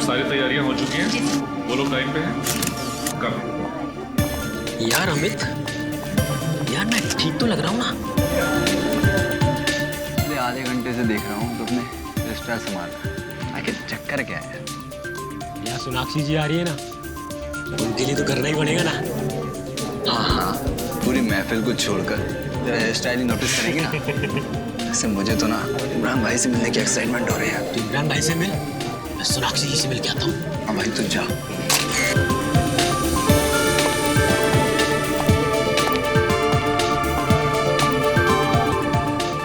सारी तैयारियां हो चुकी हैं? वो लोग टाइम पे हैं? कब? यार अमित, यार मैं ठीक तो लग रहा हूँ ना? पिछले आधे घंटे से देख रहा हूँ तुमने रिश्ता संभाला, आखिर चक्कर क्या है? यार सोनाक्षी जी आ रही है ना, उनके लिए तो करना ही पड़ेगा ना। हाँ, पूरी महफिल को छोड़कर हेयर स्टाइल ही नोटिस करेंगे ना। वैसे मुझे तो ना इमरान भाई से मिलने की एक्साइटमेंट हो रही है। तो इमरान भाई से मिल, मैं सोनाक्षी जी से मिल के आता हूँ। हाँ भाई, तू जा।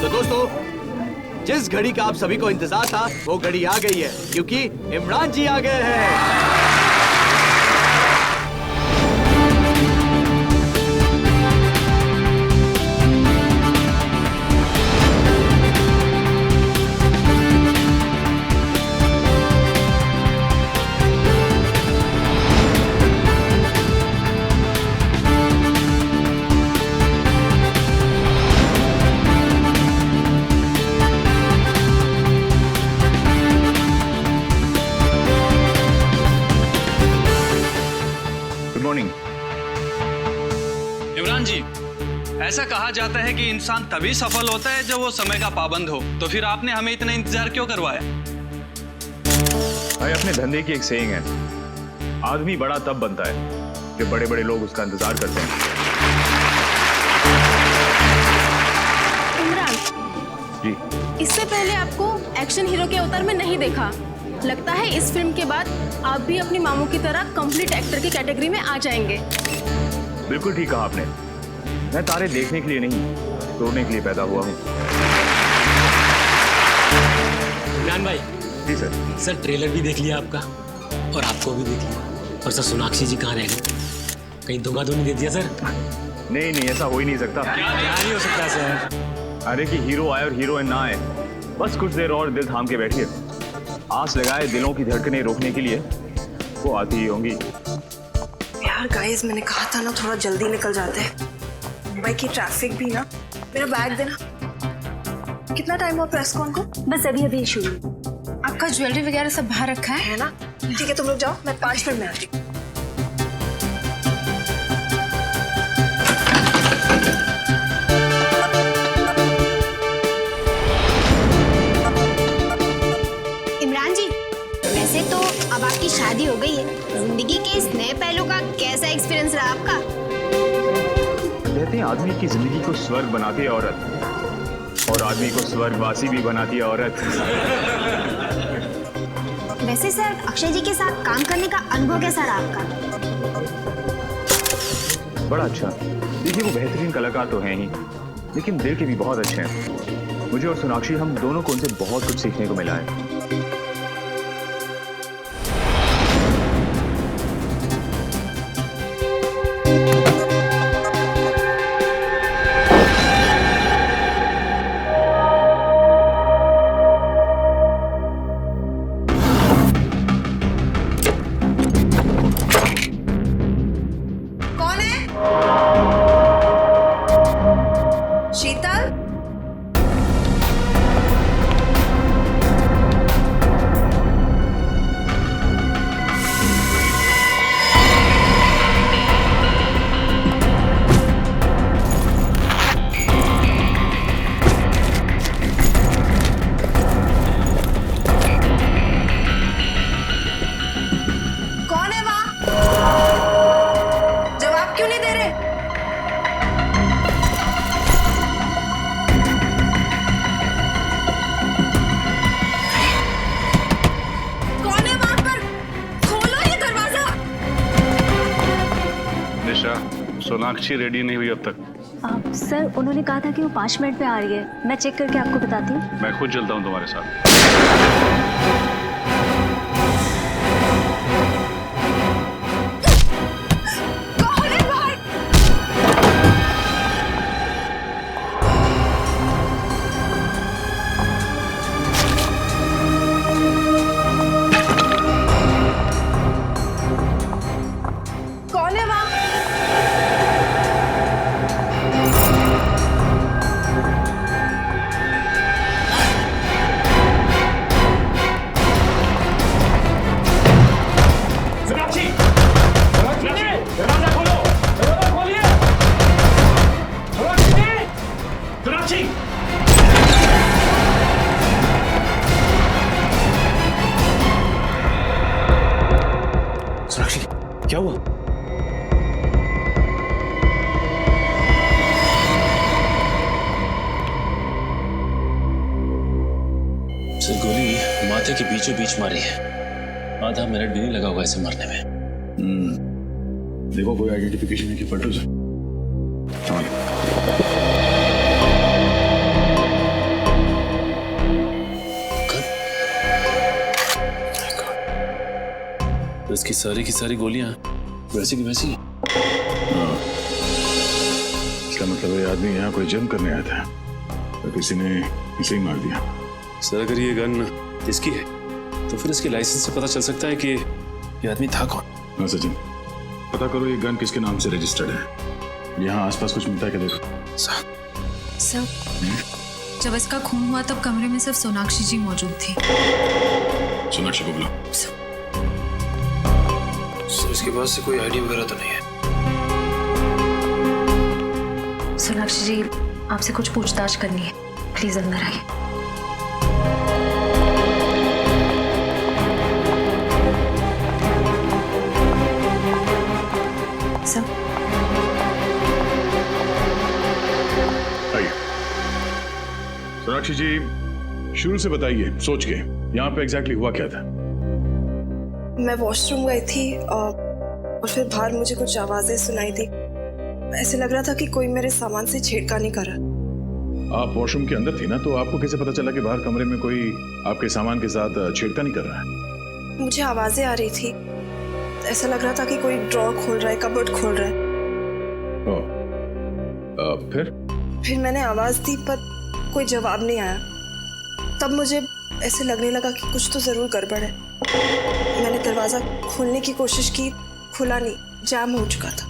तो दोस्तों, जिस घड़ी का आप सभी को इंतजार था वो घड़ी आ गई है, क्योंकि इमरान जी आ गए हैं। इमरान जी, ऐसा कहा जाता है कि इंसान तभी सफल होता है जब वो समय का पाबंद हो। तो फिर आपने हमें इतना इंतजार क्यों करवाया? भाई, अपने धंधे की एक सेइंग है, आदमी बड़ा तब बनता है जब बड़े बड़े लोग उसका इंतजार करते हैं। इमरान जी, इससे पहले आपको एक्शन हीरो के अवतार में नहीं देखा। लगता है इस फिल्म के बाद आप भी अपनी मामू की तरह कंप्लीट एक्टर की कैटेगरी में आ जाएंगे। बिल्कुल ठीक कहा आपने। मैं तारे देखने के लिए नहीं, तोड़ने के लिए पैदा हुआ हूँ। इमरान भाई। जी सर। सर ट्रेलर भी देख लिया आपका, और आपको भी देख लिया। और सर सोनाक्षी जी कहाँ रह गई? कहीं धोखा तो नहीं दे दिया सर? नहीं नहीं, ऐसा हो ही नहीं सकता। क्या नहीं हो सकता सर? अरे कि हीरो आए और हीरोइन ना आए, बस कुछ देर और दिल थाम के बैठिए। आस लगाए दिलों की धड़कनें रोकने के लिए वो आती ही होंगी। यार गाइस, मैंने कहा था ना थोड़ा जल्दी निकल जाते हैं। मुंबई की ट्रैफिक भी ना। मेरा बैग देना। कितना टाइम हुआ प्रेस कॉन को? बस अभी अभी शुरू। आपका ज्वेलरी वगैरह सब बाहर रखा है ना? ठीक है, तुम लोग जाओ, मैं 5 मिनट में आती हूँ। इमरान जी, वैसे तो अब आपकी शादी हो गई है, जिंदगी के इस नए पहलू का कैसा एक्सपीरियंस रहा आपका? कहते हैं आदमी की जिंदगी को स्वर्ग बनाती है औरत, और आदमी को स्वर्गवासी भी बनाती है औरत। वैसे सर, अक्षय जी के साथ काम करने का अनुभव कैसा रहा आपका? बड़ा अच्छा। देखिए, वो बेहतरीन कलाकार तो हैं ही, लेकिन दिल के भी बहुत अच्छे हैं। मुझे और सोनाक्षी, हम दोनों को उनसे बहुत कुछ सीखने को मिला है। शीतल, कौन है वहां? जवाब क्यों नहीं दे रहे? कौन है वहां पर? खोलो ये दरवाजा। निशा, सोनाक्षी रेडी नहीं हुई अब तक। सर उन्होंने कहा था कि वो 5 मिनट में आ रही है। मैं चेक करके आपको बताती हूँ। मैं खुद चलता हूँ तुम्हारे साथ। कौन है बाहर? कौन है वहां? माथे के बीचों बीच मारी है। आधा मिनट भी नहीं लगा होगा इसे मरने में। देखो कोई आइडेंटिफिकेशन है कि फोटोज है? तो इसकी सारी की सारी गोलियां वैसी की वैसी। इसका मतलब ये आदमी यहाँ कोई जंग करने आया था तो किसी ने इसे ही मार दिया। सर अगर ये गन इसकी है तो फिर इसके लाइसेंस से पता चल सकता है कि ये आदमी था कौन। हाँ सचिन, पता करो ये गन किसके नाम से रजिस्टर्ड है। यहाँ आसपास कुछ मिलता है क्या? देखो सर, जब इसका खून हुआ तब कमरे में सिर्फ सोनाक्षी जी मौजूद थी। सोनाक्षी को बुलाओ। सर इसके पास से कोई आईडी वगैरह तो नहीं है? सोनाक्षी जी, आपसे कुछ पूछताछ करनी है, प्लीज अंदर आइए। सर, आइए। सोनाक्षी जी, शुरू से बताइए सोच के यहाँ पे एग्जैक्टली हुआ क्या था? मैं वॉशरूम गई थी और फिर बाहर मुझे कुछ आवाजें सुनाई दी। ऐसे लग रहा था कि कोई मेरे सामान से छेड़खानी कर रहा। आप वॉशरूम के अंदर थी ना, तो आपको कैसे पता चला कि बाहर कमरे में कोई आपके सामान के साथ छेड़खानी कर रहा है? मुझे आवाजें आ रही थी। ऐसा लग रहा था कि कोई ड्रॉर खोल रहा है, कबर्ड खोल रहा है। फिर मैंने आवाज दी पर कोई जवाब नहीं आया। तब मुझे ऐसे लगने लगा कि कुछ तो जरूर गड़बड़ है। मैंने दरवाजा खोलने की कोशिश की, खुला नहीं, जाम हो चुका था।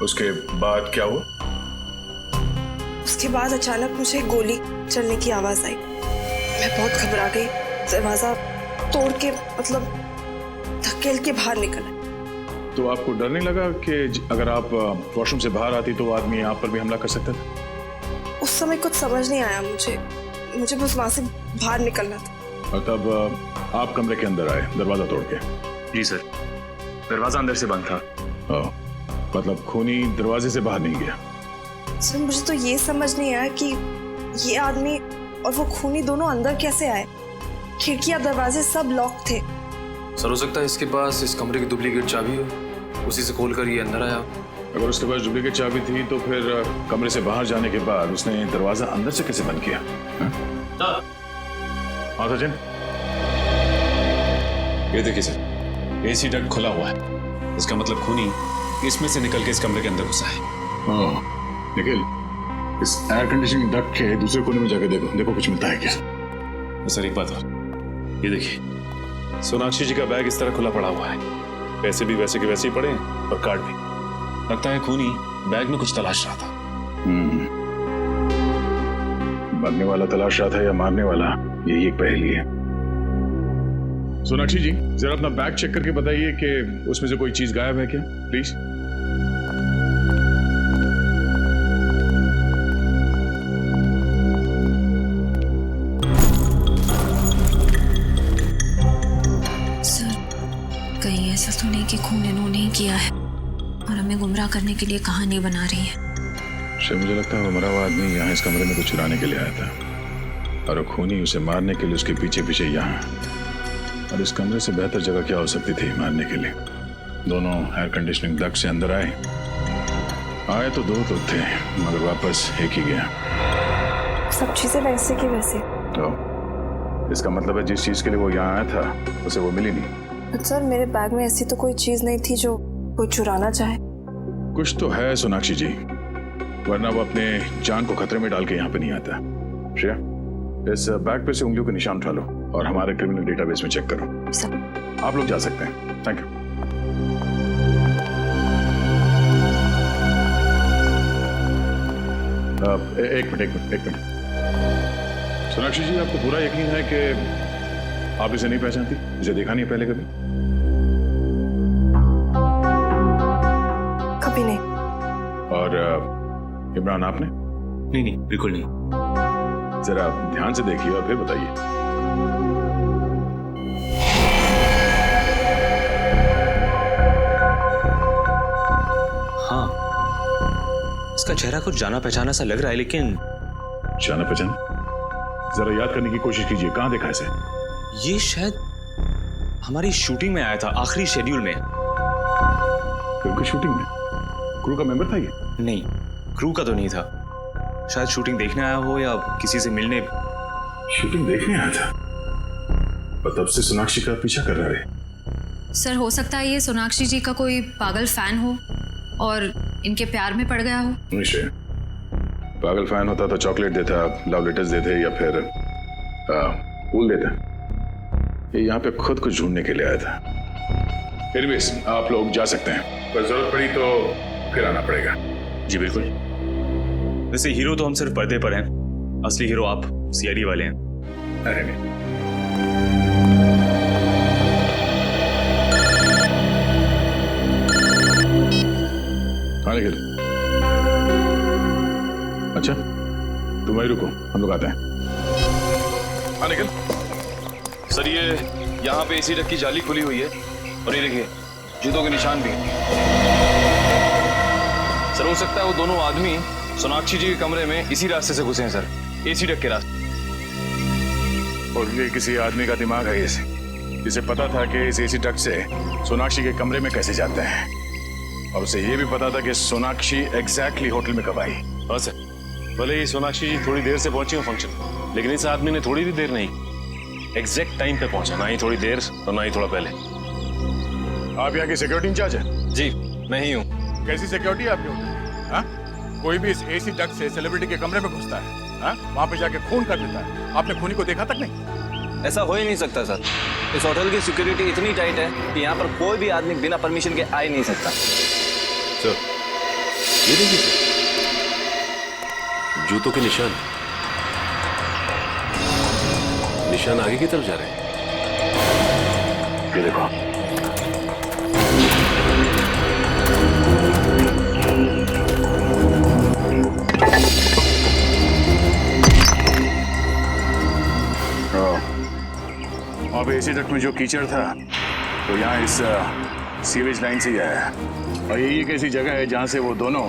उसके बाद क्या हुआ? उसके बाद अचानक मुझे गोली चलने की आवाज आई। मैं बहुत घबरा गई। दरवाजा तोड़ के मतलब धकेल के बाहर निकला। तो आपको डर नहीं लगा कि अगर आप वॉशरूम से बाहर आती तो वो आदमी आप पर भी हमला कर सकता था? उस समय कुछ समझ नहीं आया मुझे बस वहां से बाहर निकलना था। और तब आप कमरे के अंदर आए दरवाजा तोड़ के? जी सर, दरवाजा अंदर से बंद था। मतलब खूनी दरवाजे से बाहर नहीं गया? सर, मुझे तो ये समझ नहीं आया कि ये आदमी और वो खूनी दोनों अंदर कैसे आए। खिड़कियां, दरवाजे सब लॉक थे। सर हो सकता है इसके पास इस कमरे की डुप्लीकेट चाबी हो, उसी से खोलकर ये अंदर आया। अगर उसके पास डुप्लीकेट चाबी थी तो फिर कमरे से बाहर जाने के बाद उसने दरवाजा अंदर से कैसे बंद किया? हाँ सचिन, ये देखिए सर, एसी डक्ट खुला हुआ है। इसका मतलब खूनी इसमें से निकल के इस कमरे के अंदर घुसा है। निखिल, इस एयर कंडीशनिंग डक्ट के दूसरे कोने में जाकर देखो कुछ मिलता है क्या? सर एक बात और, ये देखिए सोनाक्षी जी का बैग इस तरह खुला पड़ा हुआ है। पैसे भी वैसे के वैसे ही पड़े हैं और कार्ड भी। लगता है खूनी बैग में कुछ तलाश रहा था। मरने वाला तलाश रहा था या मारने वाला, यही एक पहेली है। सोनाक्षी जी, जरा अपना बैग चेक करके बताइए कि उसमें से कोई चीज गायब है क्या, प्लीज। कहीं ऐसा तो नहीं कि खून इन्होंने ही किया है और हमें गुमराह करने के लिए कहानी बना रही है। शायद मुझे लगता है वो मरा हुआ आदमी यहाँ इस कमरे में कुछ चुराने के लिए आया था और खूनी उसे मारने के लिए उसके पीछे पीछे यहाँ। और इस कमरे से बेहतर जगह क्या हो सकती थी मारने के लिए? दोनों एयर कंडीशनिंग डक्ट से अंदर आए तो दो तो थे, मगर वापस एक ही गया। सब चीजें वैसे की वैसे। तो इसका मतलब है जिस चीज के लिए वो यहाँ आया था उसे वो मिली नहीं। सर, मेरे बैग में ऐसी तो कोई चीज नहीं थी जो कोई चुराना चाहे। कुछ तो है सोनाक्षी जी, वरना वो अपने जान को खतरे में डाल के यहाँ पे नहीं आता। श्रेया, इस बैग पे से उंगलियों के निशान उठा लो और हमारे क्रिमिनल डेटाबेस में चेक करो। सब आप लोग जा सकते हैं। Thank you. एक मिनट। सोनाक्षी जी, आपको पूरा यकीन है कि आप इसे नहीं पहचानती? इसे देखा नहीं पहले कभी? कभी नहीं। और इमरान, आपने? नहीं, बिल्कुल नहीं। जरा ध्यान से देखिए और फिर बताइए। हाँ, इसका चेहरा कुछ जाना पहचाना सा लग रहा है, लेकिन जाना पहचाना? जरा याद करने की कोशिश कीजिए, कहाँ देखा इसे? ये शायद हमारी शूटिंग में आया था, आखिरी शेड्यूल में। फिल्म की शूटिंग में क्रू का मेंबर था ये? नहीं, क्रू का तो नहीं था। शायद शूटिंग देखने आया हो या किसी से मिलने। शूटिंग देखने आया था और तब से सोनाक्षी का पीछा कर रहा है। सर हो सकता है ये सोनाक्षी जी का कोई पागल फैन हो और इनके प्यार में पड़ गया हो। निश्चय, पागल फैन होता तो चॉकलेट देता, लव लेटर्स देते या फिर फूल देता। ये यहाँ पे खुद को ढूंढने के लिए आया था। फिर भी आप लोग जा सकते हैं, पर जरूरत पड़ी तो फिर आना पड़ेगा। जी बिल्कुल। वैसे हीरो तो हम सिर्फ पर्दे पर हैं, असली हीरो आप सीआईडी वाले हैं। अरे नहीं, हाँ निखिल। अच्छा तुम वहीं रुको, हम लोग आते हैं। हाँ निखिल। सर ये यहाँ पे एसी डक की जाली खुली हुई है और ये देखिए जूतों के निशान भी। सर हो सकता है वो दोनों आदमी सोनाक्षी जी के कमरे में इसी रास्ते से घुसे हैं सर, एसी डक के रास्ते। और ये किसी आदमी का दिमाग है जिसे पता था कि इस एसी डक से सोनाक्षी के कमरे में कैसे जाते हैं, और उसे ये भी पता था कि सोनाक्षी एग्जैक्टली होटल में कब आई। हाँ सर, भले ही सोनाक्षी जी थोड़ी देर से पहुंची हो फंक्शन, लेकिन इस आदमी ने थोड़ी भी देर नहीं, एग्जैक्ट टाइम पे पहुंचा, ना ही थोड़ी देर और ना ही थोड़ा पहले। आप यहाँ की सिक्योरिटी इंचार्ज है? जी मैं ही हूँ। कैसी सिक्योरिटी है आपके होटल? हाँ? कोई भी इस एसी डक से सेलिब्रिटी के कमरे में घुसता है, हाँ? वहाँ पे जाके खून कर देता है। आपने खूनी को देखा तक नहीं? ऐसा हो ही नहीं सकता सर। इस होटल की सिक्योरिटी इतनी टाइट है कि यहाँ पर कोई भी आदमी बिना परमिशन के आ ही नहीं सकता। सर ये देखिए सर, जूतों के निशान आगे की तरफ जा रहे हैं। ये देखो, अब एसी डक में जो कीचड़ था तो यहाँ इस सीवेज लाइन से ही आया, और यही एक ऐसी जगह है जहाँ से वो दोनों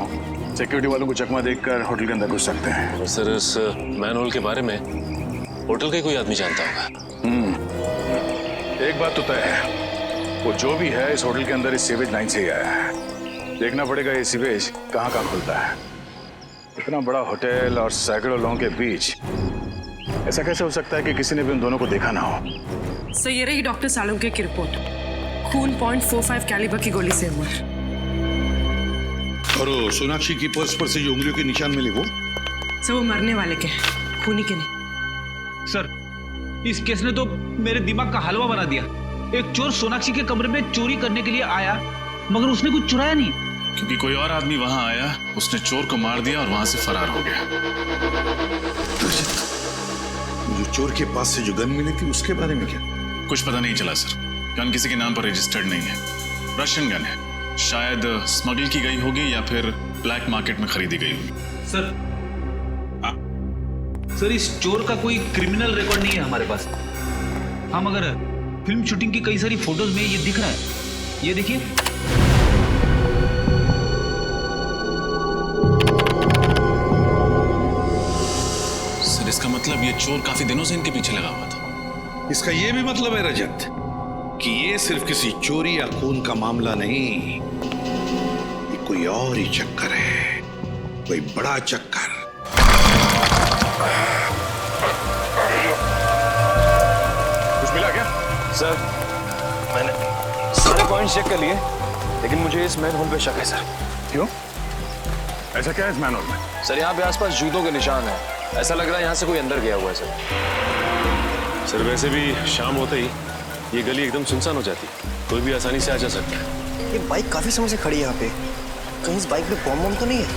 सिक्योरिटी वालों को चकमा देखकर होटल के अंदर घुस सकते हैं। सर इस मैनहोल के बारे में होटल का कोई आदमी जानता होगा? एक बात तो तय है, वो जो भी है इस होटल के अंदर इस सीवेज लाइन से ही आया है। देखना पड़ेगा ये सीवेज कहाँ कहाँ खुलता है। इतना बड़ा होटल और सैकड़ों लोगों के बीच ऐसा कैसे हो सकता है कि किसी ने भी उन दोनों को देखा ना हो? सर ये रही डॉक्टर सालुंके की रिपोर्ट। खून .45 कैलिबर की गोली से हुआ। और सोनाक्षी की पर्स पर से जो उंगलियों के निशान मिले वो? सर वो मरने वाले के, खूनी के नहीं। सर इस केस ने तो मेरे दिमाग का हलवा बना दिया। एक चोर सोनाक्षी के कमरे में चोरी करने के लिए आया, मगर उसने कुछ चुराया नहीं, क्योंकि कोई और आदमी वहां आया, उसने चोर को मार दिया और वहां से फरार हो गया। जो चोर के पास से जो गन मिली थी उसके बारे में क्या? कुछ पता नहीं चला सर। गन किसी के नाम पर रजिस्टर्ड नहीं है, रशियन गन है। शायद स्मगल की गई होगी या फिर ब्लैक मार्केट में खरीदी गई होगी। सर इस चोर का कोई क्रिमिनल रिकॉर्ड नहीं है हमारे पास। हम अगर फिल्म शूटिंग की कई सारी फोटोज में ये दिख रहा है, ये देखिए। सर इसका मतलब ये चोर काफी दिनों से इनके पीछे लगा हुआ था। इसका ये भी मतलब है रजत कि ये सिर्फ किसी चोरी या खून का मामला नहीं, ये कोई और ही चक्कर है, कोई बड़ा चक्कर। कुछ मिला क्या? सर मैंने सारे पॉइंट्स चेक कर लिए, लेकिन मुझे इस मैनहोल पे शक है सर। क्यों? ऐसा क्या है इस मैनहोल में? सर यहाँ पे आसपास जूतों के निशान हैं। ऐसा लग रहा है यहाँ से कोई अंदर गया हुआ है सर। सर वैसे भी शाम होते ही ये गली एकदम सुनसान हो जाती है, कोई भी आसानी से आ जा सकता है। ये बाइक काफी समय से खड़ी है यहाँ पे, कहीं इस बाइक में बम तो नहीं है?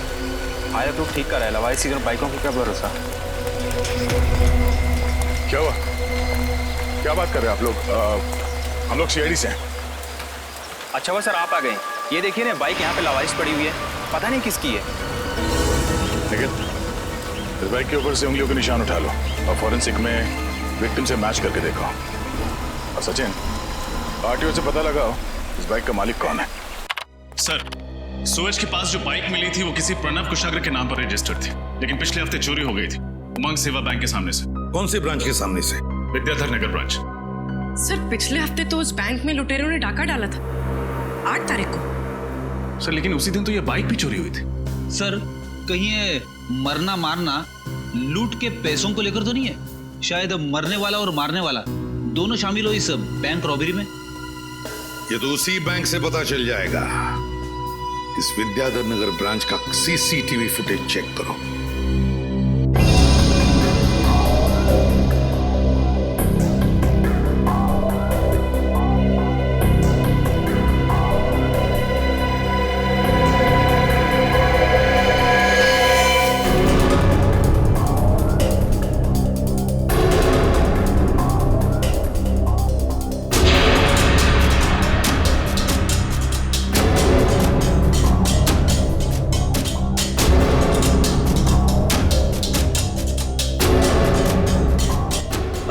आया तो ठीक कर रहा है, इसी तरह बाइकों को क्या भरोसा। क्या हुआ? क्या बात कर रहे हैं आप लोग? हम लोग सीआईडी से हैं। अच्छा हुआ सर आप आ गए। ये देखिए ना बाइक यहाँ पे लावारिस पड़ी हुई है, पता नहीं किसकी है। लेकिन इस बाइक के ऊपर से उंगलियों के निशान उठा लो और फॉरेंसिक में विक्टिम से मैच करके देखो। और सचिन, आरटीओ से पता लगाओ इस बाइक का मालिक कौन है। सर सूरज के पास जो बाइक मिली थी वो किसी प्रणव कुशाग्र के नाम पर रजिस्टर्ड थी, लेकिन पिछले हफ्ते चोरी हो गई थी उमंग सेवा बैंक के सामने से। कौन से ब्रांच के सामने से? विद्याधर नगर ब्रांच। सर पिछले हफ्ते तो उस बैंक में लुटेरों ने डाका डाला था, 8 तारीख को। सर लेकिन उसी दिन तो ये बाइक भी चोरी हुई थी। सर कहीं ये मरना मारना लूट के पैसों को लेकर तो नहीं है? शायद मरने वाला और मारने वाला दोनों शामिल हो इस बैंक रॉबरी में। ये तो उसी बैंक से पता चल जाएगा। इस विद्याधर नगर ब्रांच का सीसीटीवी फुटेज चेक करो।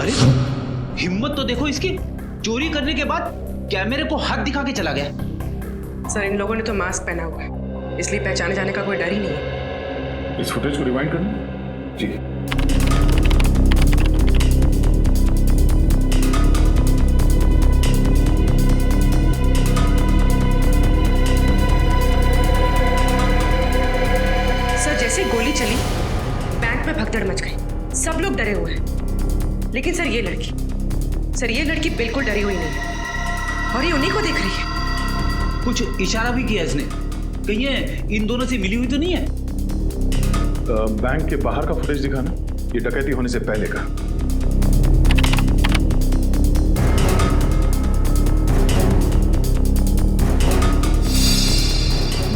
अरे हिम्मत तो देखो इसकी, चोरी करने के बाद कैमरे को हाथ दिखा के चला गया। सर इन लोगों ने तो मास्क पहना हुआ है, इसलिए पहचाने जाने का कोई डर ही नहीं है। इस फुटेज को रिवाइंड करना जी। सर जैसे गोली चली बैंक में भगदड़ मच गई, सब लोग डरे हुए हैं। लेकिन सर ये लड़की बिल्कुल डरी हुई नहीं है और ये उन्हीं को देख रही है। कुछ इशारा भी किया इसने, कहीं ये इन दोनों से मिली हुई तो नहीं है? बैंक के बाहर का फुटेज दिखाना, ये डकैती होने से पहले का।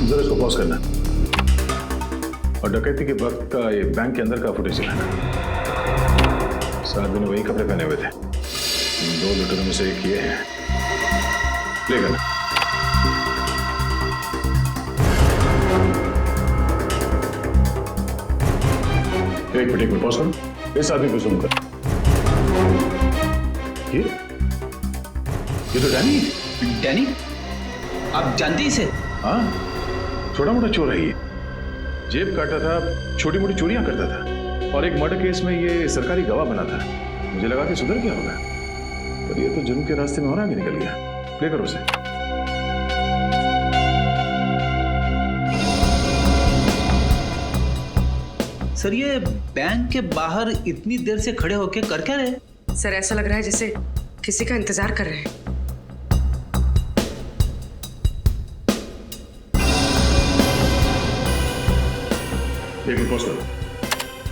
जरा इसको पॉज करना और डकैती के वक्त का ये बैंक के अंदर का फुटेज दिखाना। साथ में वही कपड़े पहने हुए थे। इन 2 लुटेरों में से एक ये है। प्ले करना। एक मिनट पॉज करो, इस आदमी को जूम कर। ये तो डैनी है। डैनी? आप जानते हैं इसे? हाँ, छोटा मोटा चोर है ये। जेब काटता था, छोटी मोटी चोरियां करता था और एक मर्डर केस में ये सरकारी गवाह बना था। मुझे लगा कि सुधर गया होगा, पर ये तो जुर्म के रास्ते में और आगे निकल गया। प्ले करो उसे। सर ये बैंक के बाहर इतनी देर से खड़े होके कर क्या रहे? सर ऐसा लग रहा है जैसे किसी का इंतजार कर रहे हैं। एक पॉज करो,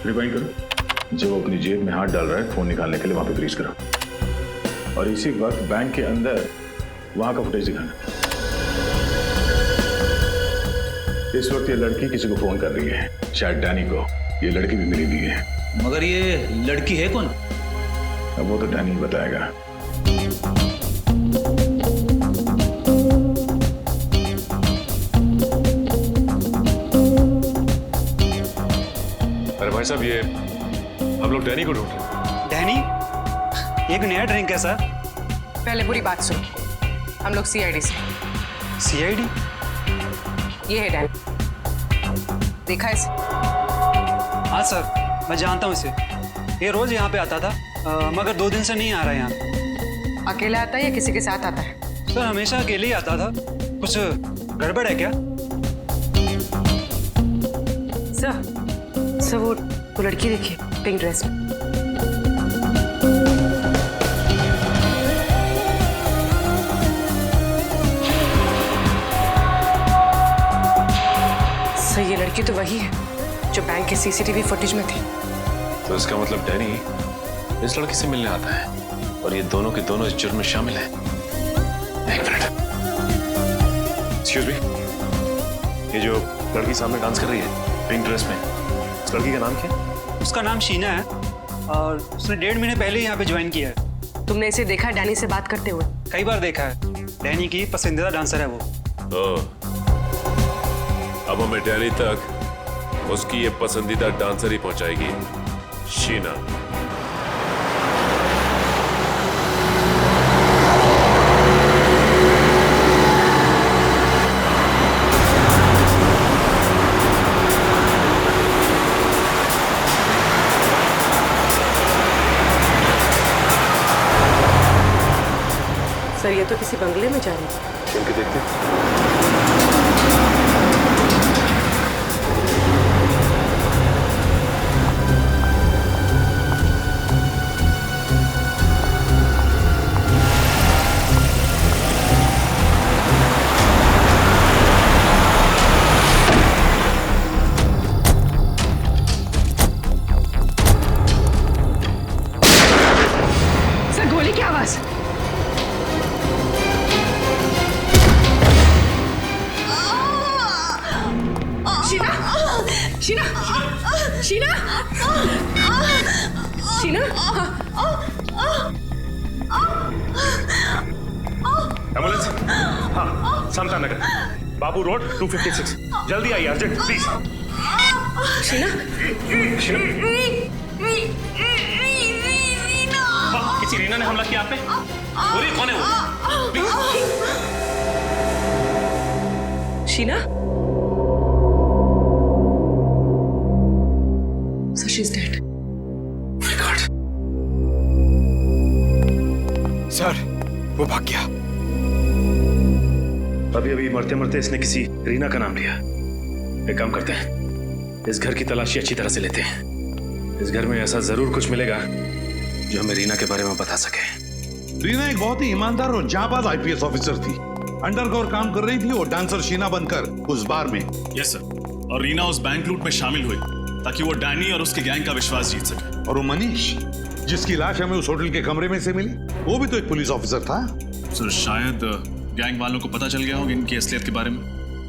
रिवाइंड करो। जब वो अपनी जेब में हाथ डाल रहा है फोन निकालने के लिए, वहां पे फ्रीज करो और इसी वक्त बैंक के अंदर वहां का फुटेज दिखाना। इस वक्त ये लड़की किसी को फोन कर रही है, शायद डैनी को। ये लड़की भी मिली हुई है। मगर ये लड़की है कौन? अब वो तो डैनी बताएगा। अरे भाई साहब, ये हम लोग डैनी को ढूंढ रहे हैं। डैनी? एक नया ड्रिंक है सर। पहले पूरी बात सुन, हम लोग सीआईडी से। सीआईडी? ये है डैनी, देखा इसे? हाँ सर, मैं जानता हूँ इसे। ये रोज यहाँ पे आता था, मगर 2 दिन से नहीं आ रहा है यहाँ। अकेला आता है या किसी के साथ आता है? सर हमेशा अकेले ही आता था। कुछ गड़बड़ है क्या? सर वो लड़की देखिए, पिंक ड्रेस में। सर ये लड़की तो वही है जो बैंक के सीसीटीवी फुटेज में थी। तो इसका मतलब डैनी इस लड़की से मिलने आता है और ये दोनों के दोनों इस जुर्म में शामिल हैं। एक मिनट, एक्सक्यूज मी, ये जो लड़की सामने डांस कर रही है पिंक ड्रेस में, इस लड़की का नाम क्या है? उसका नाम शीना है और उसने 1.5 महीने पहले ही यहाँ पे ज्वाइन किया है। तुमने इसे देखा है डैनी से बात करते हुए? कई बार देखा है। डैनी की पसंदीदा डांसर है वो। अब हमें डैनी तक उसकी ये पसंदीदा डांसर ही पहुंचाएगी, शीना। सर ये तो किसी बंगले में जा रही है। चल के देखते हैं। सर गोली की आवाज। शीना शीना शीना शीना एम्बुलेंस। हाँ, समता नगर, बाबू रोड 256। जल्दी आइए, अर्जेंट प्लीज। शीना किसी रीना ने हमला किया आप पे? बोलिए कौन है वो? Please. Sheena sir she is dead. My God. Sir वो भाग गया। अभी अभी मरते मरते इसने किसी रीना का नाम लिया। एक काम करते हैं, इस घर की तलाशी अच्छी तरह से लेते हैं। इस घर में ऐसा जरूर कुछ मिलेगा जो हमें रीना के बारे में बता सके। रीना एक बहुत ही ईमानदार और जाबाज आईपीएस ऑफिसर थी। अंडरकवर काम कर रही थी वो डांसर शीना बनकर उस बार में। Yes sir. और रीना उस बैंक लूट में शामिल हुई ताकि वो डैनी और उसके गैंग का विश्वास जीत सके। और वो मनीष जिसकी लाश हमें उस होटल के कमरे में से मिली, वो भी तो एक पुलिस ऑफिसर था। सर शायद गैंग वालों को पता चल गया होगा इनकी असलियत के बारे में,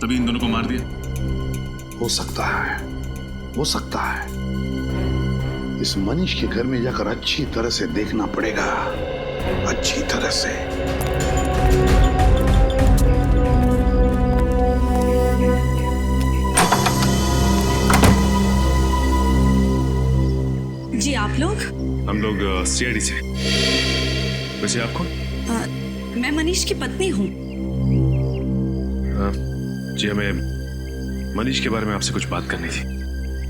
तभी इन दोनों को मार दिया। हो सकता है, हो सकता है। इस मनीष के घर में जाकर अच्छी तरह से देखना पड़ेगा, अच्छी तरह से। जी आप लोग? हम लोग सीआईडी से। वैसे आप कौन? मैं मनीष की पत्नी हूँ। जी हमें मनीष के बारे में आपसे कुछ बात करनी थी।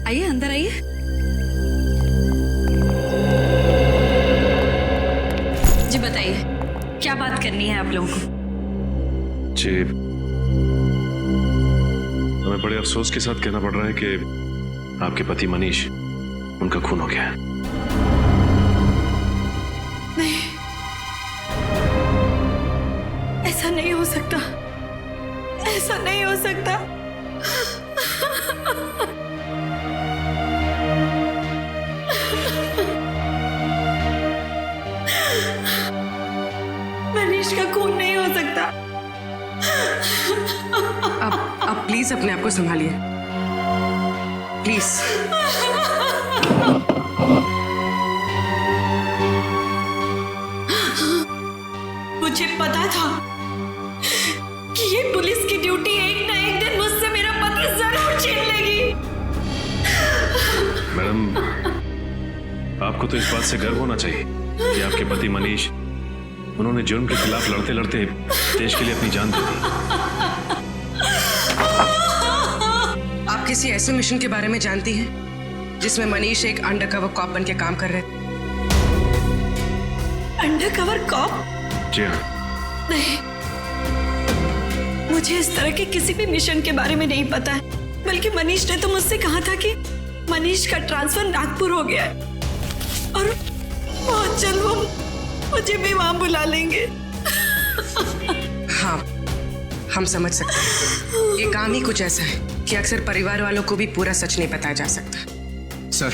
आइए अंदर आइए। जी बताइए क्या बात करनी है आप लोगों को? जी हमें बड़े अफसोस के साथ कहना पड़ रहा है कि आपके पति मनीष, उनका खून हो गया है। नहीं, ऐसा नहीं हो सकता, ऐसा नहीं हो सकता। मनीष का खून नहीं हो सकता। आप प्लीज अपने आप को संभालिए, प्लीज। मुझे पता था कि ये पुलिस की ड्यूटी एक ना एक दिन मुझसे मेरा पति जरूर छीन लेगी। मैडम, आपको तो इस बात से गर्व होना चाहिए कि आपके पति मनीष, उन्होंने जुर्म के खिलाफ लड़ते लड़ते देश के लिए अपनी जान दे दी। आप किसी ऐसे मिशन के बारे में जानती हैं जिसमें मनीष एक अंडरकवर कॉप बन के काम कर रहे थे? Undercover corp? जी हाँ। नहीं, मुझे इस तरह के किसी भी मिशन के बारे में नहीं पता है। बल्कि मनीष ने तो मुझसे कहा था कि मनीष का ट्रांसफर नागपुर हो गया है और बहुत जल्द वो मुझे भी वहां बुला लेंगे। हाँ, हम समझ सकते हैं। ये काम ही कुछ ऐसा है कि अक्सर परिवार वालों को भी पूरा सच नहीं बताया जा सकता। सर,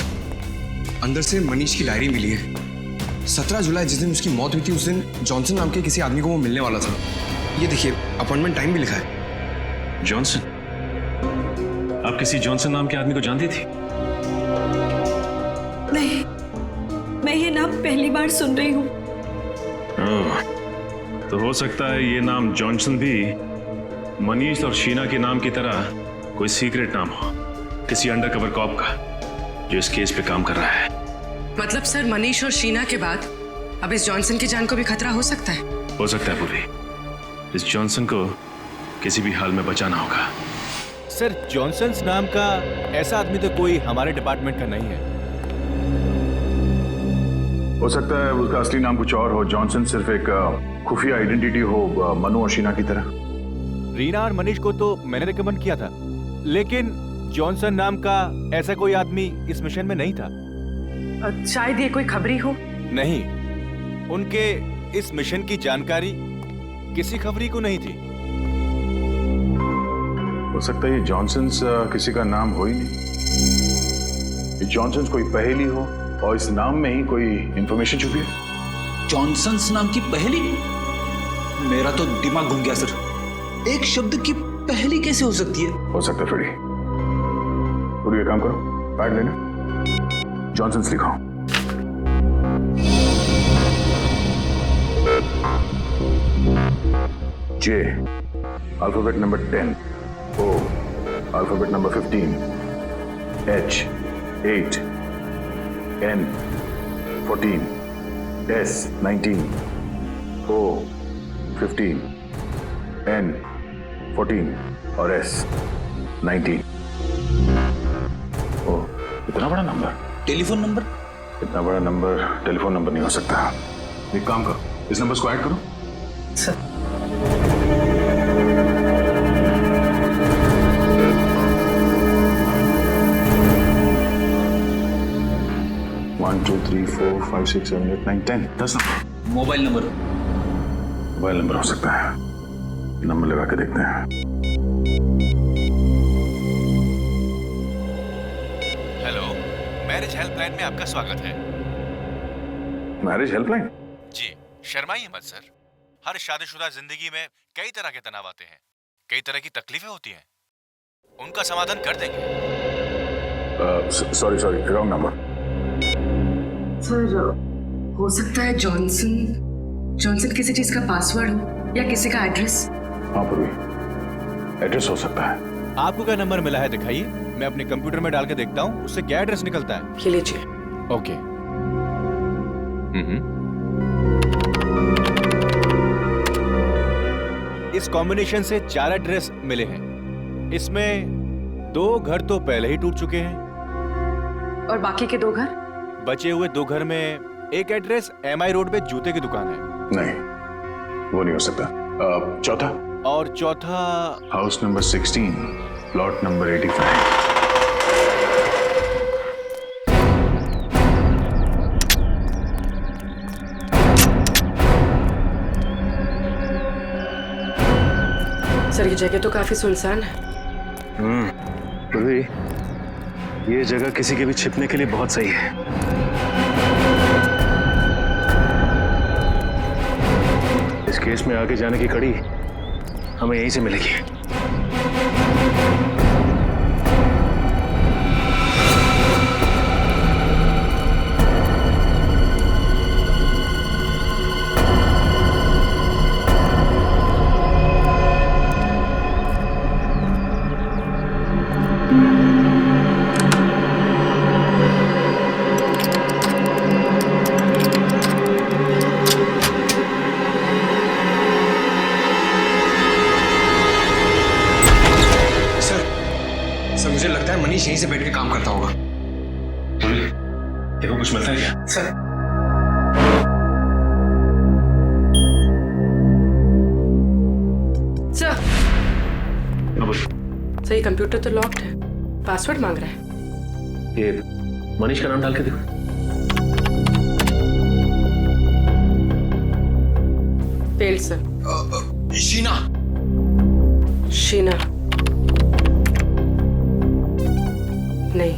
अंदर से मनीष की डायरी मिली है। 17 जुलाई जिस दिन उसकी मौत हुई थी, उस दिन जॉनसन नाम के किसी आदमी को वो मिलने वाला था। ये देखिए, अपॉइंटमेंट टाइम भी लिखा है। जॉनसन? आप किसी जॉनसन नाम के आदमी को जानती थी? नहीं, मैं ये नाम पहली बार सुन रही हूँ। तो हो सकता है ये नाम जॉनसन भी मनीष और शीना के नाम की तरह कोई सीक्रेट नाम हो, किसी अंडरकवर कॉप का जो इस केस पे काम कर रहा है। मतलब सर, मनीष और शीना के बाद अब इस जॉनसन की जान को भी खतरा हो सकता है? हो सकता है पूरी। इस जॉनसन को किसी भी हाल में बचाना होगा। सर, जॉनसन नाम का ऐसा आदमी तो कोई हमारे डिपार्टमेंट का नहीं है। हो सकता है उसका असली नाम कुछ और हो। जॉनसन सिर्फ एक खुफिया आइडेंटिटी हो, मनु और शीना की तरह। रीना और मनीष को तो मैंने रिकमेंड किया था, लेकिन जॉनसन नाम का ऐसा कोई आदमी इस मिशन में नहीं था। शायद ये कोई खबरी हो। नहीं, उनके इस मिशन की जानकारी किसी खबरी को नहीं थी। हो सकता है ये जॉनसन्स किसी का नाम हो ही नहीं। ये जॉनसन्स कोई पहेली हो और इस नाम में ही कोई इंफॉर्मेशन छुपी है। जॉनसन्स नाम की पहेली? मेरा तो दिमाग घूम गया सर। एक शब्द की पहेली कैसे हो सकती है? हो सकता है फ्रेडी। पूरी ये काम करो, पैड लेना, Johnson's लिखाओ। J, alphabet number 10. O, alphabet number 15. H, 8. N, 14. S, 19. O, 15. N, 14. और S, 19. ओ, इतना बड़ा नंबर? Telephone number? इतना बड़ा नंबर टेलीफोन नंबर नहीं हो सकता। एक काम करो, इस नंबर को ऐड करो। Sir 1 2 3 4 5 6 7 8 9 10 10 number. Mobile number? Mobile number हो सकता है, नंबर लगा के देखते हैं। हेलो, मैरिज हेल्पलाइन में आपका स्वागत है। Marriage helpline? जी, शर्माइए मत सर। हर शादीशुदा जिंदगी में कई तरह के तनाव आते हैं, कई तरह की तकलीफें होती हैं, उनका समाधान कर देंगे। Sorry, wrong number. सर, हो सकता है जॉनसन किसी चीज का पासवर्ड हो या किसी का एड्रेस। हाँ पूर्वी, एड्रेस हो सकता है। आपको क्या नंबर मिला है दिखाइए, मैं अपने कंप्यूटर में डाल के देखता हूँ उससे क्या एड्रेस निकलता है। ये लीजिए। ओके। इस कॉम्बिनेशन से 4 एड्रेस मिले हैं। इसमें 2 घर तो पहले ही टूट चुके हैं। और बाकी के 2 घर? बचे हुए 2 घर में एक एड्रेस MI रोड पे जूते की दुकान है। नहीं, वो नहीं हो सकता। चौथा? और चौथा house number 16, plot number 85। Sir, ये जगह तो काफी सुनसान है। पूर्वी, ये जगह किसी के भी छिपने के लिए बहुत सही है। इस केस में आगे जाने की कड़ी हमें यहीं से मिलेगी। मुझे लगता है मनीष यहीं से बैठ के काम करता होगा। देखो कुछ मिलता है क्या? सर, सर ये कंप्यूटर तो लॉक्ड है, पासवर्ड मांग रहा है। ये मनीष का नाम डाल के देखो। Failed sir. शीना। शीना नहीं।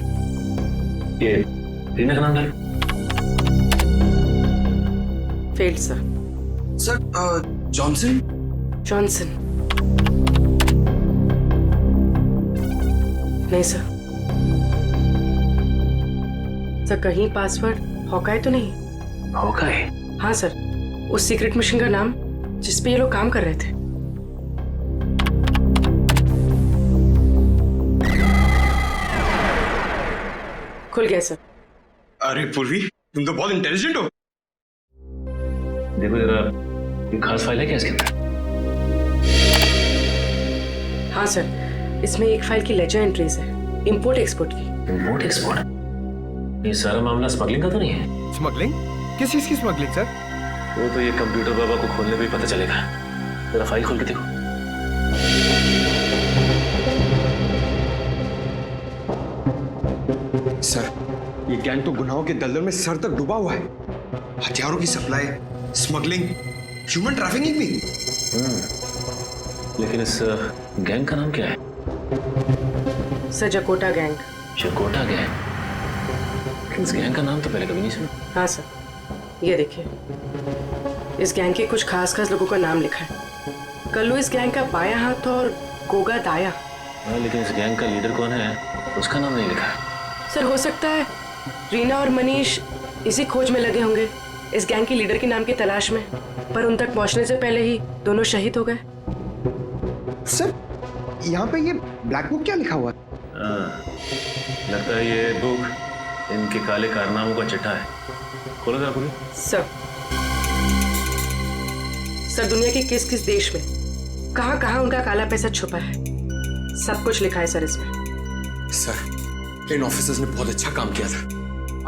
ये रीना का नाम डालो। Failed sir. Sir, Johnson? Johnson नहीं सर। सर, कहीं पासवर्ड हॉकाई तो नहीं? हॉकाई? हाँ सर, उस सीक्रेट मिशन का नाम जिसपे ये लोग काम कर रहे थे। खुल गया सर। अरे पूर्वी, तुम तो बहुत इंटेलिजेंट हो। देखो जरा, ये खास फाइल है क्या इसके अंदर? हाँ सर, इसमें एक फाइल की लेजर एंट्रीज है, इंपोर्ट एक्सपोर्ट की। Import export? ये सारा मामला स्मगलिंग का तो नहीं है? स्मगलिंग? किस चीज की स्मगलिंग सर? वो तो ये कंप्यूटर बाबा को खोलने पे ही पता चलेगा। जरा फाइल खोल के देखो। सर, ये गैंग तो गुनाहों के दलदल में सर तक डूबा हुआ है। हथियारों की सप्लाई, स्मगलिंग, ह्यूमन ट्रैफिकिंग भी। लेकिन इस गैंग का नाम क्या है? Sir Jakota gang. Jakota gang? इस गैंग का नाम तो पहले कभी नहीं सुना। हाँ सर, ये देखिए, इस गैंग के कुछ खास लोगों का नाम लिखा है। कल्लू इस गैंग का बायां हाथ और गोगा दाया। हाँ, लेकिन इस गैंग का लीडर कौन है उसका नाम नहीं लिखा है। सर हो सकता है रीना और मनीष इसी खोज में लगे होंगे, इस गैंग के लीडर के नाम की तलाश में, पर उन तक पहुंचने से पहले ही दोनों शहीद हो गए। सर, यहाँ पे ये ब्लैक बुक क्या लिखा हुआ है? लगता है ये बुक इनके काले कारनामों का चिट्ठा है। खोलो जरा खोलो। सर दुनिया के किस किस देश में कहाँ कहाँ उनका काला पैसा छुपा है, सब कुछ लिखा है सर इसमें। सर, इन ऑफिसर्स ने बहुत अच्छा काम किया था।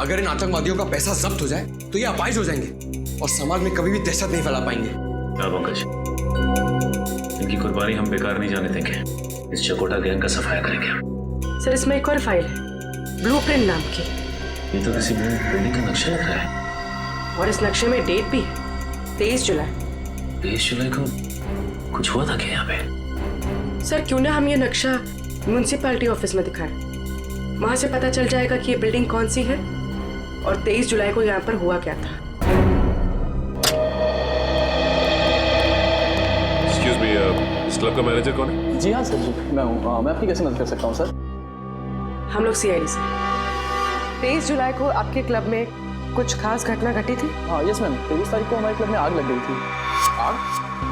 अगर इन आतंकवादियों का पैसा जब्त हो जाए तो ये अपाहिज हो जाएंगे और समाज में कभी भी दहशत नहीं फैला पाएंगे। पंकज, इनकी कुर्बानी हम बेकार नहीं जाने देंगे। इस चकोटा गैंग का सफाया करेंगे। सर इसमें एक और फाइल है, ब्लूप्रिंट नाम की। ये तो किसी बिल्डिंग का नक्शा लग रहा है। और इस नक्शे में डेट भी है, 23 जुलाई। 23 जुलाई को कुछ हुआ था क्या यहाँ पे? सर क्यों ना हम ये नक्शा म्युनिसिपैलिटी ऑफिस में दिखाएं, वहां से पता चल जाएगा कि ये बिल्डिंग कौन सी है और 23 जुलाई को यहाँ पर हुआ क्या था। Excuse me, इस क्लब का मैनेजर कौन है? जी हाँ सर जी, मैं हूँ। मैं आपकी कैसे मदद कर सकता हूँ सर? हम लोग CID से। 23 जुलाई को आपके क्लब में कुछ खास घटना घटी थी? हाँ यस मैम, 23 तारीख को हमारे क्लब में आग लग गई थी। आग?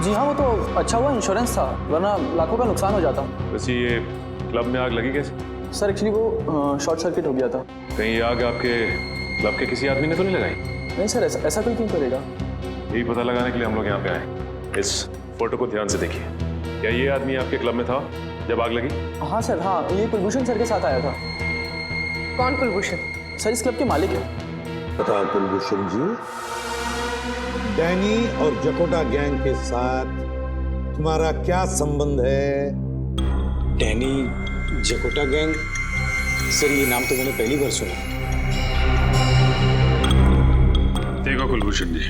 जी हाँ, वो तो अच्छा हुआ इंश्योरेंस था, वरना लाखों का नुकसान हो जाता। वैसे ये क्लब में आग लगी कैसे? सर एक्चुअली वो शॉर्ट सर्किट हो गया था। कहीं आग आपके क्लब के किसी आदमी ने तो नहीं लगाई? नहीं सर, ऐसा कोई क्यों करेगा? यही पता लगाने के लिए हम लोग यहाँ पे आए। इस फोटो को ध्यान से देखिए। क्या ये आदमी आपके क्लब में था जब आग लगी? हाँ सर, हाँ, ये कुलभूषण सर के साथ आया था। कौन कुलभूषण? सर इस क्लब के मालिक है। पता कुलभूषण जी, डैनी और जकोटा गैंग के साथ तुम्हारा क्या संबंध है? Danny, जकोटा gang? सर ये नाम तो मैंने पहली बार सुना। देखो कुलभूषण जी,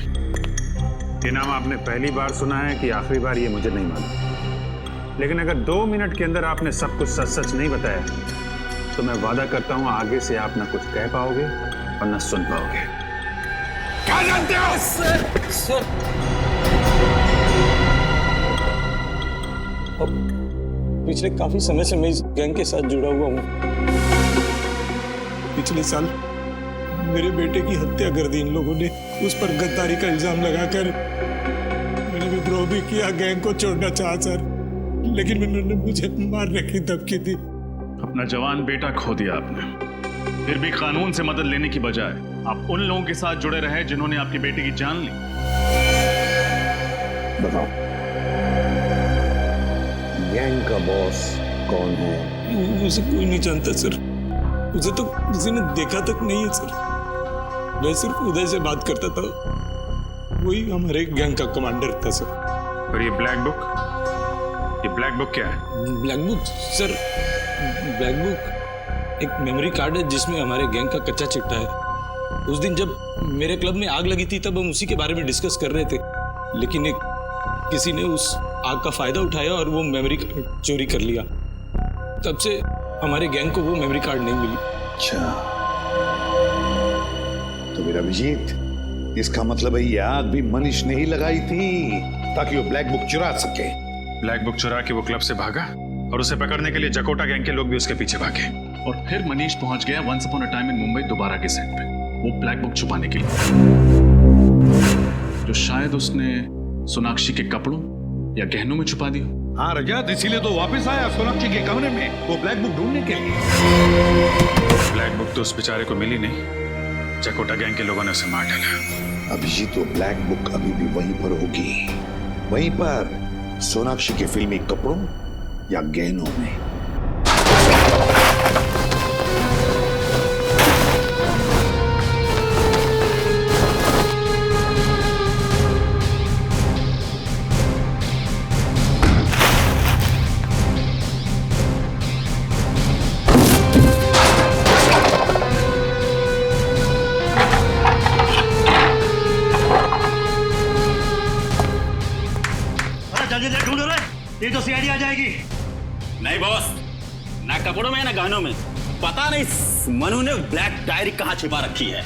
ये नाम आपने पहली बार सुना है कि आखिरी बार, ये मुझे नहीं मालूम। लेकिन अगर 2 मिनट के अंदर आपने सब कुछ सच सच नहीं बताया तो मैं वादा करता हूं आगे से आप ना कुछ कह पाओगे और ना सुन पाओगे। क्या जानते हो? सर पिछले काफी समय से मैं इस गैंग के साथ जुड़ा हुआ हूँ। पिछले साल मेरे बेटे की हत्या कर दी इन लोगों ने। उस पर गद्दारी का इल्जाम लगाकर मैंने विद्रोह भी किया, गैंग को छोड़ना चाहा सर, लेकिन उन्होंने मुझे मारने की धमकी दी। अपना जवान बेटा खो दिया आपने, फिर भी कानून से मदद लेने की बजाय आप उन लोगों के साथ जुड़े रहे जिन्होंने आपकी बेटी की जान ली। बताओ, गैंग का बॉस कौन है? मुझे कोई नहीं जानता सर, मुझे तो किसी ने देखा तक नहीं है सर। मैं सिर्फ उदय से बात करता था, वही हमारे गैंग का कमांडर था सर। और ये ब्लैक बुक क्या है? Black book sir, black book एक मेमोरी कार्ड है जिसमें हमारे गैंग का कच्चा चिट्ठा है। उस दिन जब मेरे क्लब में आग लगी थी तब हम उसी के बारे में डिस्कस कर रहे थे, लेकिन किसी ने उस आग का फायदा उठाया और वो मेमोरी कार्ड चोरी कर लिया। तब से हमारे गैंग को वो मेमोरी कार्ड नहीं मिली। अच्छा, तो मेरा अभिजीत, इसका मतलब है ये आग भी मनीष ने ही लगाई थी ताकि वो ब्लैक बुक चुरा सके। ब्लैक बुक चुरा के वो क्लब से भागा और उसे पकड़ने के लिए जकोटा गैंग के लोग भी उसके पीछे भागे। और फिर मनीष पहुंच गया once upon a time in Mumbai Dobaara के सेट पे, वो ब्लैक बुक छुपाने के लिए, जो शायद उसने सोनाक्षी के कपड़ों या गहनों में छुपा दिया। हाँ रजत, इसीलिए तो वापस आया सोनाक्षी के कमरे में वो ब्लैक बुक ढूंढने के लिए। ब्लैक बुक तो उस बेचारे को मिली नहीं, जकोटा गैंग के लोगों ने उसे मार डाला। अभिजीत, तो ब्लैक बुक अभी भी वहीं पर होगी, वहीं पर सोनाक्षी के फिल्मी कपड़ों या गहनों में। तो सीआईडी आ जाएगी। नहीं बॉस, ना कपड़ों में ना गानों में। पता नहीं मनु ने ब्लैक डायरी कहाँ छिपा रखी है।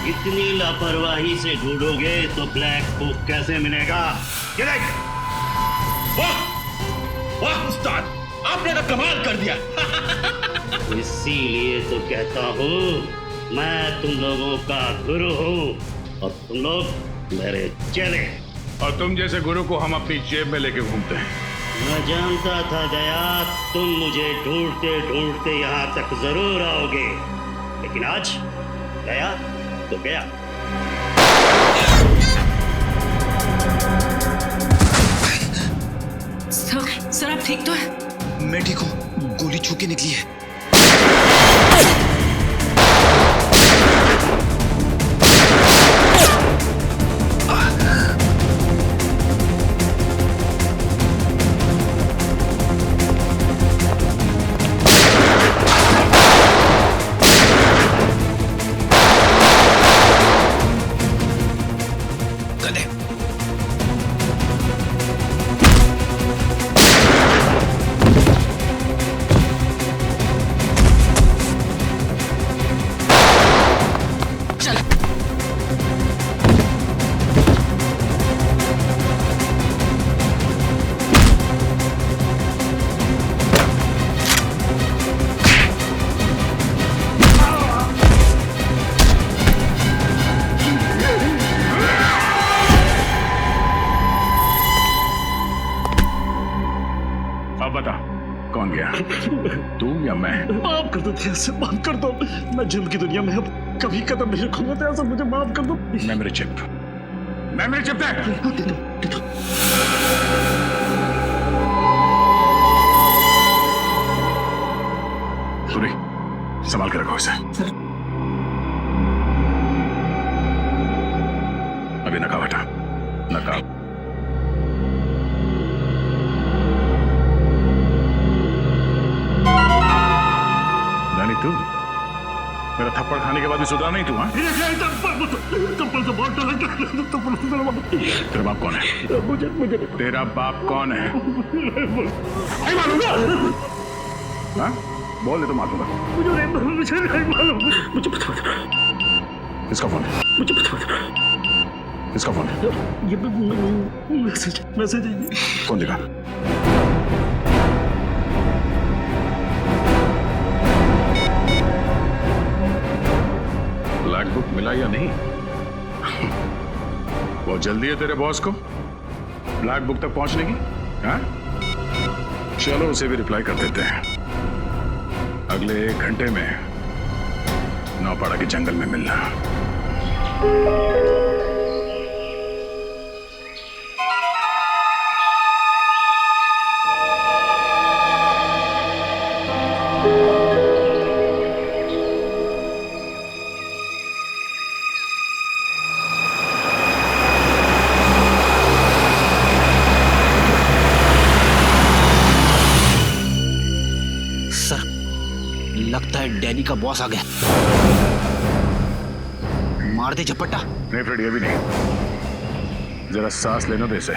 इतनी लापरवाही से ढूंढोगे तो ब्लैक बुक कैसे मिलेगा? ये देख। वाह वाह उस्ताद, आपने तो कमाल कर दिया। इसीलिए तो कहता हूँ मैं तुम लोगों का गुरु हूँ और तुम लोग मेरे चेले। और तुम जैसे गुरु को हम अपनी जेब में लेके घूमते हैं। मैं जानता था गया तुम मुझे ढूंढते ढूंढते यहाँ तक जरूर आओगे, लेकिन आज गया तो गया। सर आप ठीक तो है? मैं ठीक हूँ, गोली छू के निकली है। अब बता कौन गया, तू या मैं? माफ कर दो ध्यान, माफ कर दो। मैं जुल्म की दुनिया में अब कभी कदम नहीं रखूंगा ध्यान, मुझे माफ कर दो। मेमोरी चिप दे। दे दो। सूरी, संभाल के रखो इसे। अभी नकाब हटा, नकाब। रानी तू मेरा थप्पड़ खाने के बाद भी सुधरा नहीं तू? हाँ, तेरा बाप कौन है? मुझे तेरा बाप कौन है? नहीं मालूंगा। हाँ? बोल दे तो मारूंगा। मुझे नहीं मालूम। मुझे पता। किसका फोन है? मुझे पता। किसका फोन है? ये मैसेज है। फोन दिखा। ब्लैक बुक मिला या नहीं? वो जल्दी है तेरे बॉस को ब्लैक बुक तक पहुंचने की? हाँ? चलो उसे भी रिप्लाई कर देते हैं। अगले 1 घंटे में नौपाड़ा के जंगल में मिलना। लगता है डैनी का बॉस आ गया। मार दे झपट्टा। नहीं फ्रेडी, अभी नहीं, जरा सांस लेने दे इसे।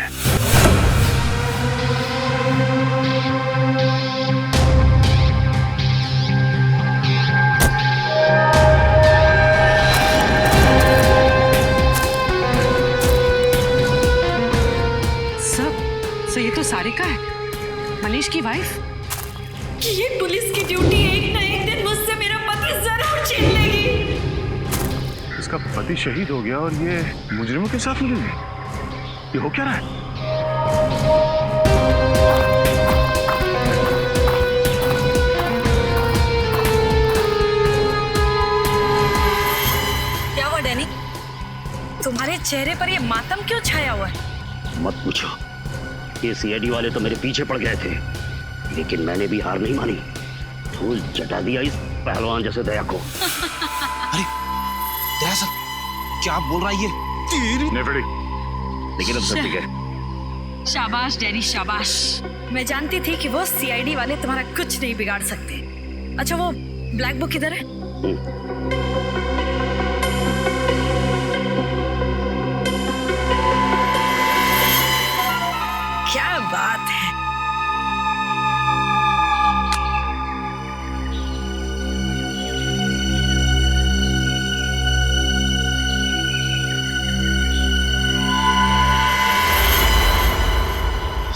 सर ये तो सारिका है, मनीष की वाइफ। ये पुलिस की ड्यूटी एक ना एक दिन मुझसे मेरा पति जरूर छीन लेगी। इसका पति शहीद हो गया और ये मुजरिमों के साथ मिलेगी। ये हो क्या रहा है? क्या हुआ डैनी, तुम्हारे चेहरे पर ये मातम क्यों छाया हुआ है? मत पूछो, ये सीआईडी वाले तो मेरे पीछे पड़ गए थे, लेकिन मैंने भी हार नहीं मानी। धूल चटा दिया इस पहलवान जैसे दया को। अरे दया सर, क्या आप बोल रहा है ये? लेकिन अब सब ठीक है। शाबाश डैनी शाबाश। मैं जानती थी कि वो सीआईडी वाले तुम्हारा कुछ नहीं बिगाड़ सकते। अच्छा वो ब्लैक बुक किधर है? क्या बात है।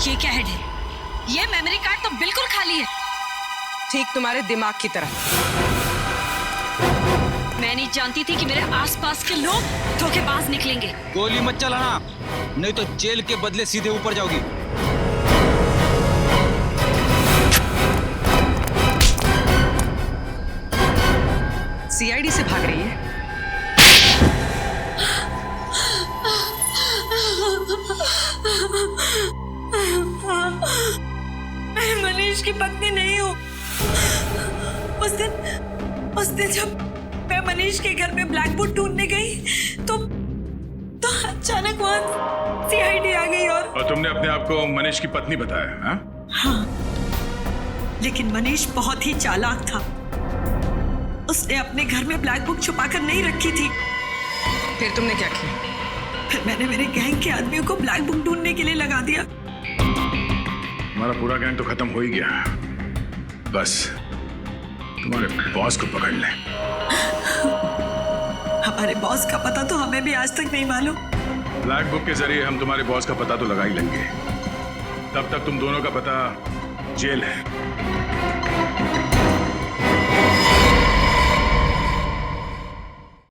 ये क्या है ढेर? ये मेमोरी कार्ड तो बिल्कुल खाली है। ठीक तुम्हारे दिमाग की तरह। मैं नहीं जानती थी कि मेरे आसपास के लोग धोखेबाज निकलेंगे। गोली मत चलाना, नहीं तो जेल के बदले सीधे ऊपर जाओगी। सीआईडी से भाग रही है। मैं मनीष की पत्नी नहीं हूँ। उस दिन जब मैं मनीष के घर में ब्लैक बुक ढूंढने गई तो अचानक वहाँ सीआईडी आ गई और तुमने अपने आप को मनीष की पत्नी बताया? हाँ, लेकिन मनीष बहुत ही चालाक था। उसने अपने घर में ब्लैक बुक छुपाकर नहीं रखी थी। फिर तुमने क्या किया? फिर मैंने मेरे गैंग के आदमियों को ब्लैक बुक ढूंढने के लिए लगा दिया। हमारा पूरा गैंग तो खत्म हो ही गया, बस तुम्हारे बॉस को पकड़ ले। हमारे बॉस का पता तो हमें भी आज तक नहीं मालूम। ब्लैक बुक के जरिए हम तुम्हारे बॉस का पता तो लगा ही लेंगे, तब तक तुम दोनों का पता जेल है।